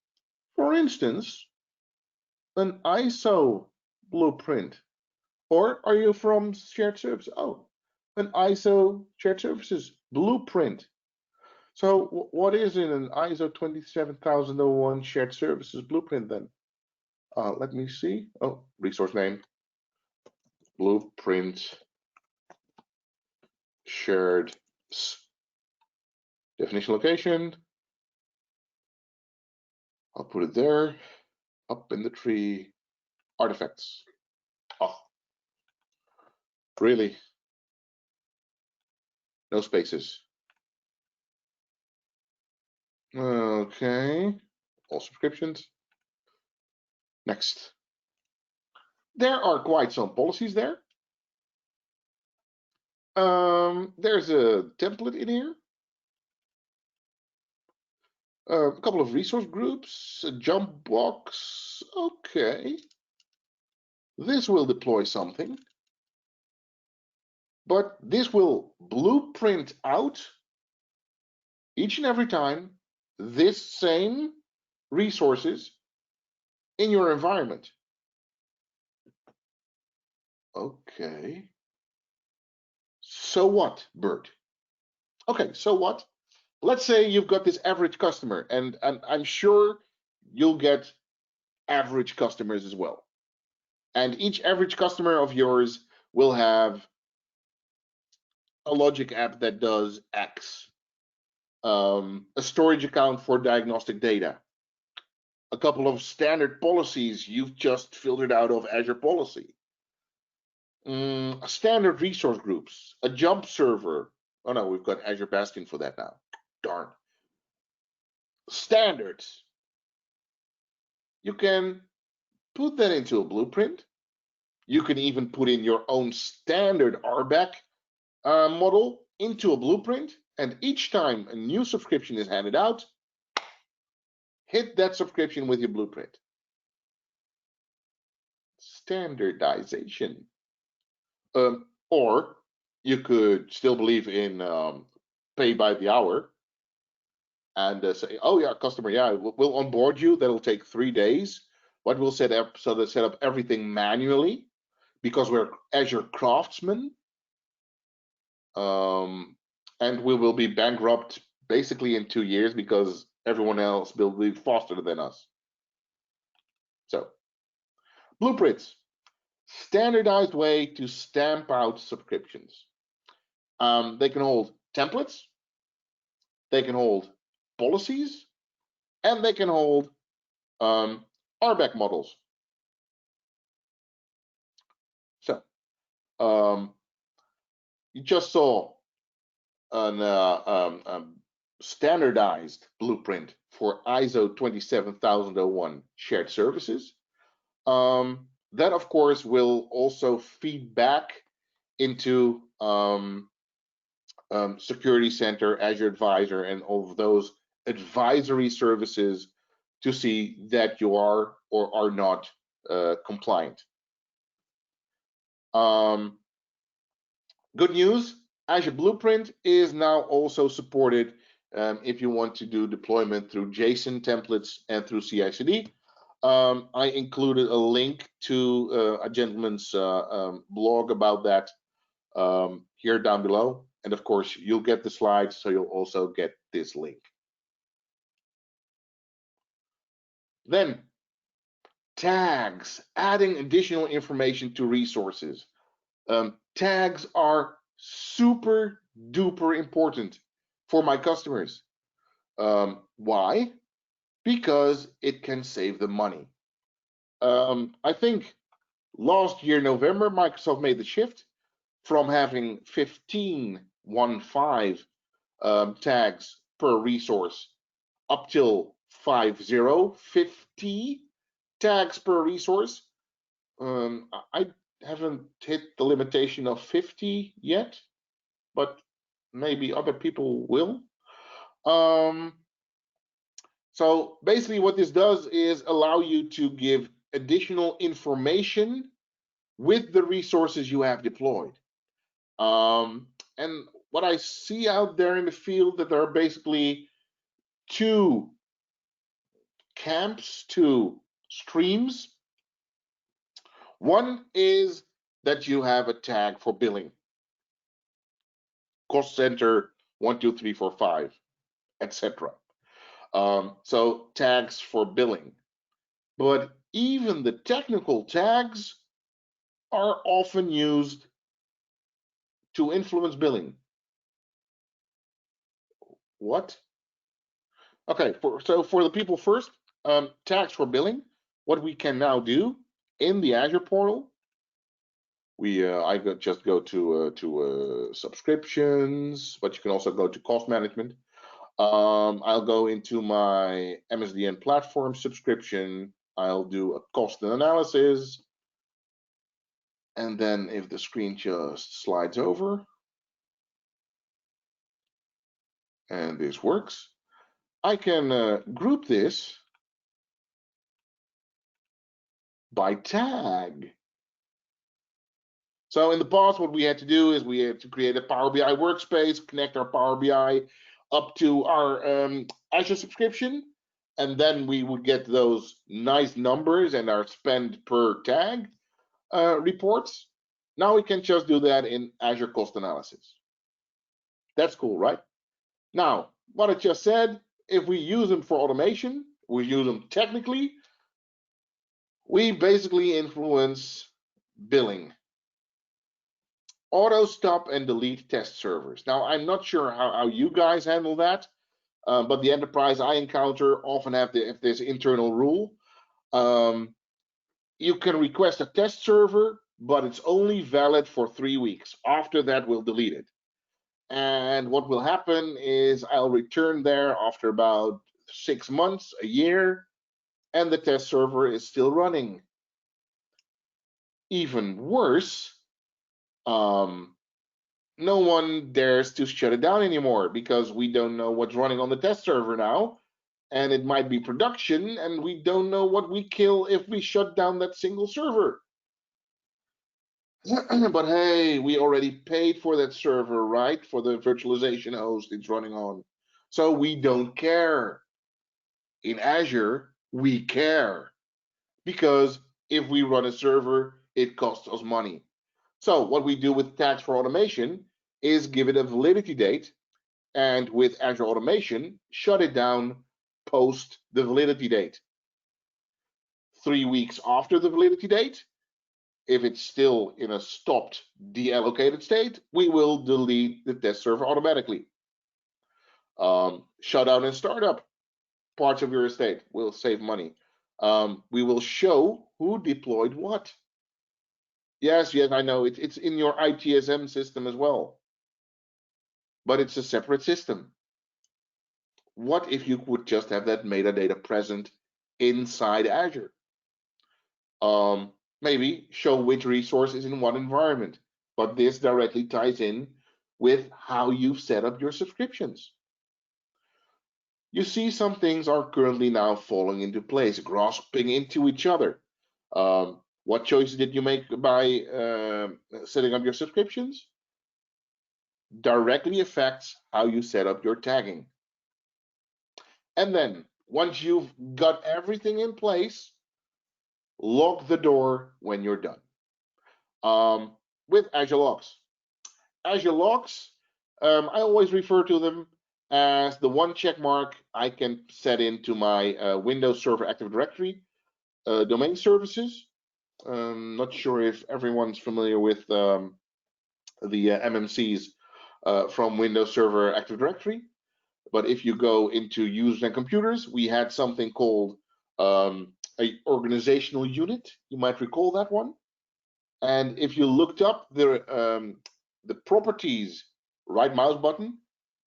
For instance, an ISO blueprint. Or are you from shared service? Oh, an ISO shared services blueprint. So what is in an ISO 27001 shared services blueprint then? Let me see. Oh, resource name, blueprint shared definition location. I'll put it there, up in the tree, artifacts. Oh, really? No spaces. Okay, all subscriptions. Next. There are quite some policies there. There's a template in here. A couple of resource groups, a jump box. Okay. This will deploy something. But this will blueprint out each and every time this same resources in your environment. Okay. So what, Bert? Okay, so what? Let's say you've got this average customer, and I'm sure you'll get average customers as well. And each average customer of yours will have a logic app that does X, a storage account for diagnostic data, a couple of standard policies you've just filtered out of Azure Policy, standard resource groups, a jump server. Oh no, we've got Azure Bastion for that now. Darn. Standards. You can put that into a blueprint. You can even put in your own standard RBAC model into a blueprint. And each time a new subscription is handed out, hit that subscription with your blueprint. Standardization. Or you could still believe in pay by the hour and say, oh yeah, customer, yeah, we'll onboard you. That'll take 3 days, but we'll set up everything manually because we're Azure craftsmen. And we will be bankrupt basically in 2 years because everyone else will be faster than us. So, blueprints, standardized way to stamp out subscriptions. They can hold templates, they can hold policies, and they can hold RBAC models. So, you just saw a standardized blueprint for ISO 27001 shared services. That, of course, will also feed back into Security Center, Azure Advisor, and all of those advisory services to see that you are or are not compliant. Good news, Azure Blueprint is now also supported if you want to do deployment through JSON templates and through CI/CD. I included a link to a gentleman's blog about that here down below. And of course, you'll get the slides, so you'll also get this link. Then, tags, adding additional information to resources. Tags are super duper important for my customers. Why? Because it can save them money. I think last year, November, Microsoft made the shift from having 15 tags per resource up till 50 tags per resource. I haven't hit the limitation of 50 yet, but maybe other people will. So basically what this does is allow you to give additional information with the resources you have deployed. And what I see out there in the field, that there are basically two camps, two streams. One is that you have a tag for billing, cost center 1, 2, 3, 4, 5, etc. So tags for billing. But even the technical tags are often used to influence billing. What? Okay, so for the people first, tags for billing, what we can now do in the Azure portal, just go to subscriptions, but you can also go to cost management. I'll go into my MSDN platform subscription. I'll do a cost analysis. And then if the screen just slides over, and this works, I can group this by tag. So in the past, what we had to do is we had to create a Power BI workspace, connect our Power BI up to our Azure subscription, and then we would get those nice numbers and our spend per tag reports. Now we can just do that in Azure Cost Analysis. That's cool, right? Now, what I just said, if we use them for automation, we use them technically, we basically influence billing. Auto stop and delete test servers. Now, I'm not sure how you guys handle that, but the enterprise I encounter often have this internal rule. You can request a test server, but it's only valid for 3 weeks. After that, we'll delete it. And what will happen is I'll return there after about 6 months, a year, and the test server is still running. Even worse, no one dares to shut it down anymore because we don't know what's running on the test server now, and it might be production, and we don't know what we kill if we shut down that single server. But hey, we already paid for that server, right? For the virtualization host it's running on. So we don't care. In Azure, we care because if we run a server, it costs us money. So what we do with tags for automation is give it a validity date, and with Azure Automation, shut it down post the validity date. 3 weeks after the validity date, if it's still in a stopped deallocated state, we will delete the test server automatically. Shutdown and startup parts of your estate will save money. We will show who deployed what. Yes, I know it's in your ITSM system as well, but it's a separate system. What if you would just have that metadata present inside Azure? Maybe show which resource is in what environment, but this directly ties in with how you've set up your subscriptions. You see, some things are currently now falling into place, grasping into each other. What choices did you make by setting up your subscriptions? Directly affects how you set up your tagging. And then once you've got everything in place, lock the door when you're done. With Azure Logs. Azure Logs, I always refer to them as the one check mark I can set into my Windows Server Active Directory domain services. Not sure if everyone's familiar with the MMCs from Windows Server Active Directory, but if you go into users and computers, we had something called a organizational unit. You might recall that one. And if you looked up the properties, right mouse button,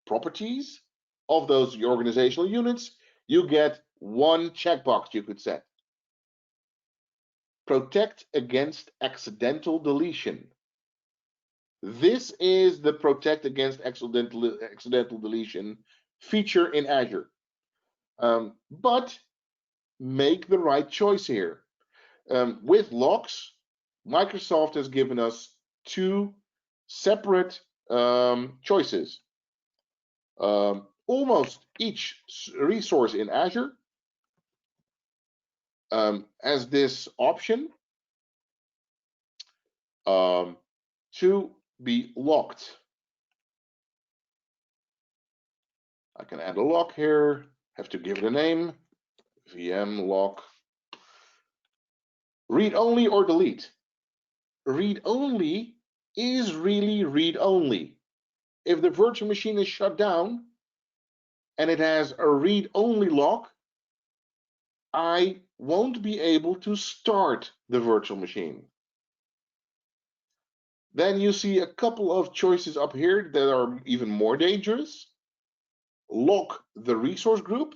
properties of those organizational units, you get one checkbox you could set. Protect against accidental deletion. This is the protect against accidental deletion feature in Azure. But make the right choice here. With logs, Microsoft has given us two separate choices. Almost each resource in Azure has this option to be locked. I can add a lock here, have to give it a name, VM lock. Read only or delete. Read only is really read only. If the virtual machine is shut down and it has a read only lock, I won't be able to start the virtual machine. Then you see a couple of choices up here that are even more dangerous. Lock the resource group.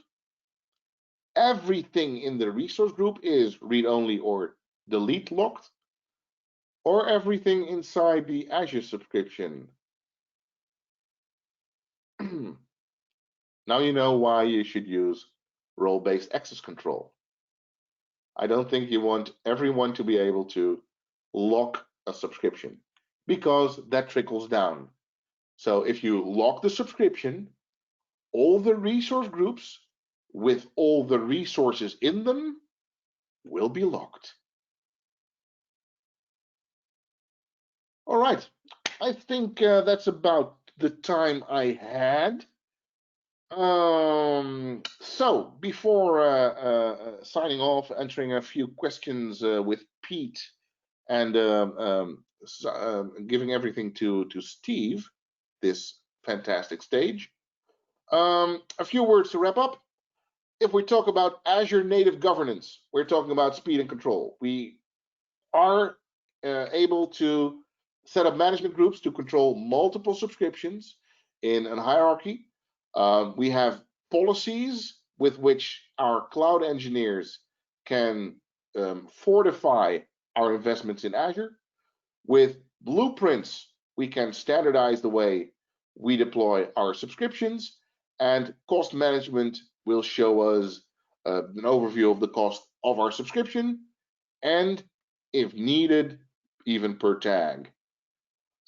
Everything in the resource group is read only or delete locked, or everything inside the Azure subscription. Now you know why you should use role-based access control. I don't think you want everyone to be able to lock a subscription, because that trickles down. So if you lock the subscription, all the resource groups with all the resources in them will be locked. All right, I think that's about the time I had. So before signing off, answering a few questions with Pete and giving everything to Steve, this fantastic stage. A few words to wrap up. If we talk about Azure native governance, we're talking about speed and control. We are able to set up management groups to control multiple subscriptions in a hierarchy. We have policies with which our cloud engineers can fortify our investments in Azure. With blueprints, we can standardize the way we deploy our subscriptions, and cost management will show us an overview of the cost of our subscription, and if needed, even per tag.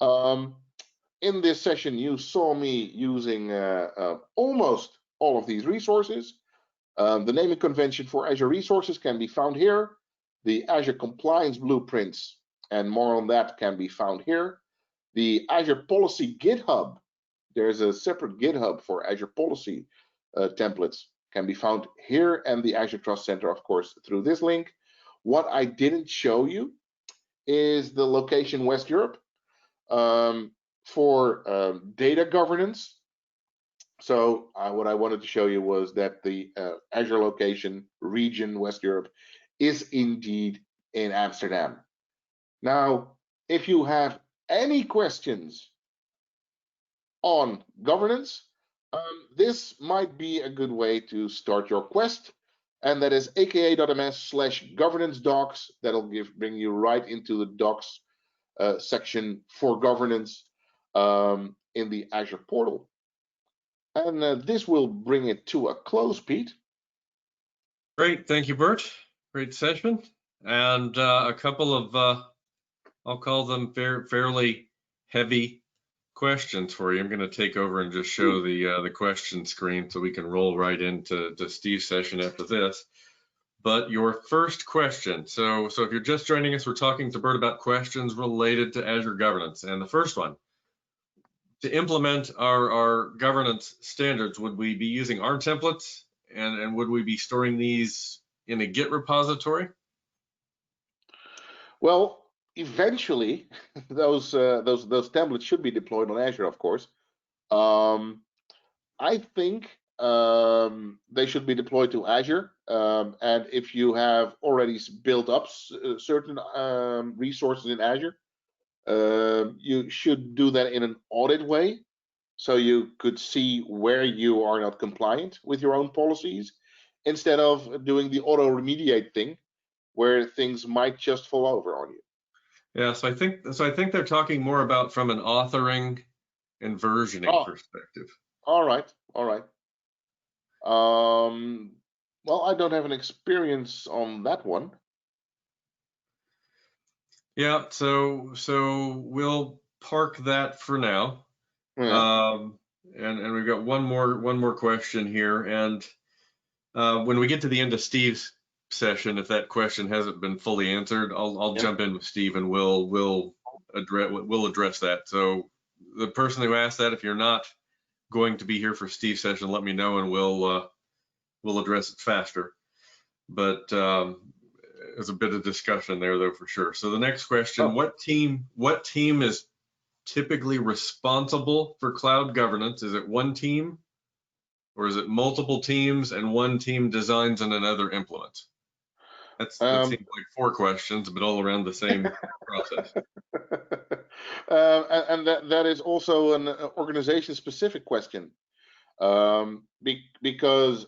In this session, you saw me using almost all of these resources. The naming convention for Azure resources can be found here. The Azure Compliance blueprints and more on that can be found here. The Azure Policy GitHub, there's a separate GitHub for Azure Policy templates, can be found here, and the Azure Trust Center, of course, through this link. What I didn't show you is the location West Europe for data governance. So what I wanted to show you was that the Azure location region West Europe is indeed in Amsterdam. Now, if you have any questions on governance, this might be a good way to start your quest, and that is aka.ms/governance docs. That'll bring you right into the docs section for governance in the Azure portal. And this will bring it to a close, Pete. Great, thank you, Bert. Great session, and a couple of I'll call them fairly heavy questions for you. I'm going to take over and just show the question screen so we can roll right into Steve's session after this. But your first question, so if you're just joining us, we're talking to Bert about questions related to Azure governance. And the first one, to implement our governance standards, would we be using ARM templates, and would we be storing these in a Git repository? Well, eventually, those templates should be deployed on Azure, of course. I think they should be deployed to Azure, and if you have already built up certain resources in Azure, you should do that in an audit way, so you could see where you are not compliant with your own policies, instead of doing the auto remediate thing, where things might just fall over on you. Yeah, so I think they're talking more about from an authoring and versioning perspective. All right. Well, I don't have an experience on that one. Yeah, so we'll park that for now. Yeah. And we've got one more question here. And when we get to the end of Steve's session, if that question hasn't been fully answered, I'll Yeah. jump in with Steve and we'll address that. So the person who asked that, if you're not going to be here for Steve's session, let me know and we'll address it faster. But there's a bit of discussion there though, for sure. So the next question, Oh. what team is typically responsible for cloud governance? Is it one team, or is it multiple teams and one team designs and another implements? That seems like 4 questions, but all around the same process. And that is also an organization-specific question, because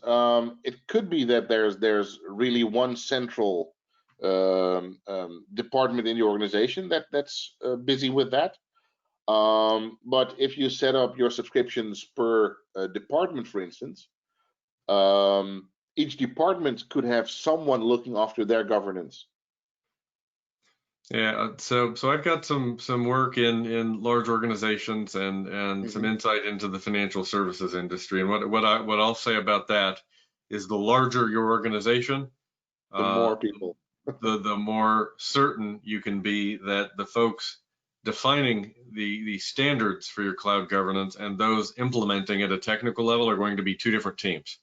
it could be that there's really one central department in the organization that's busy with that. But if you set up your subscriptions per department, for instance, each department could have someone looking after their governance. Yeah, so I've got some work in large organizations and some insight into the financial services industry. And what I'll say about that is, the larger your organization, The more people. the more certain you can be that the folks defining the standards for your cloud governance and those implementing at a technical level are going to be 2 different teams.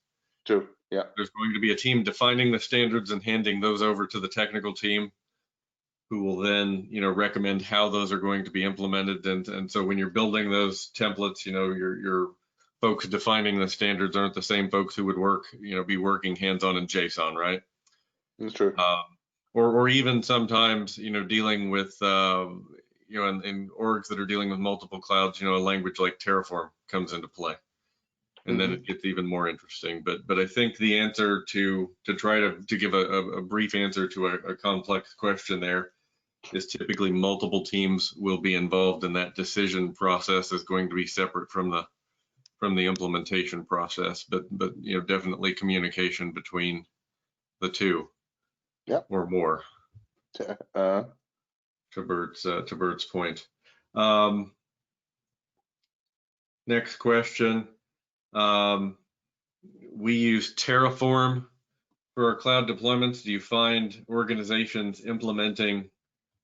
True. Yeah. There's going to be a team defining the standards and handing those over to the technical team, who will then, recommend how those are going to be implemented. And so when you're building those templates, your folks defining the standards aren't the same folks who would be working hands-on in JSON, right? That's true. Or even sometimes, dealing with, in orgs that are dealing with multiple clouds, a language like Terraform comes into play. And then it gets even more interesting. But I think the answer to try to give a brief answer to a complex question there is, typically multiple teams will be involved in that decision process. Is going to be separate from the implementation process, but definitely communication between the 2. Yep. Or more. To Bert's point. Next question. We use Terraform for our cloud deployments. Do you find organizations implementing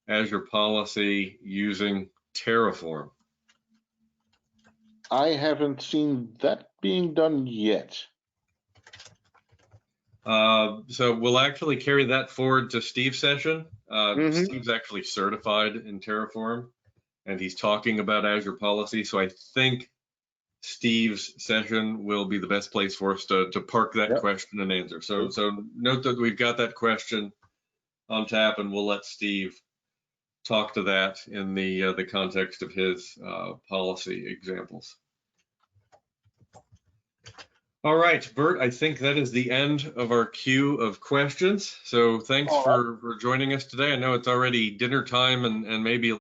Azure policy using Terraform? I haven't seen that being done yet. So we'll actually carry that forward to Steve's session. Steve's actually certified in Terraform, and he's talking about Azure policy. So I think Steve's session will be the best place for us to park that question and answer. So note that we've got that question on tap, and we'll let Steve talk to that in the context of his policy examples. All right, Bert, I think that is the end of our queue of questions. So thanks for joining us today. I know it's already dinner time and maybe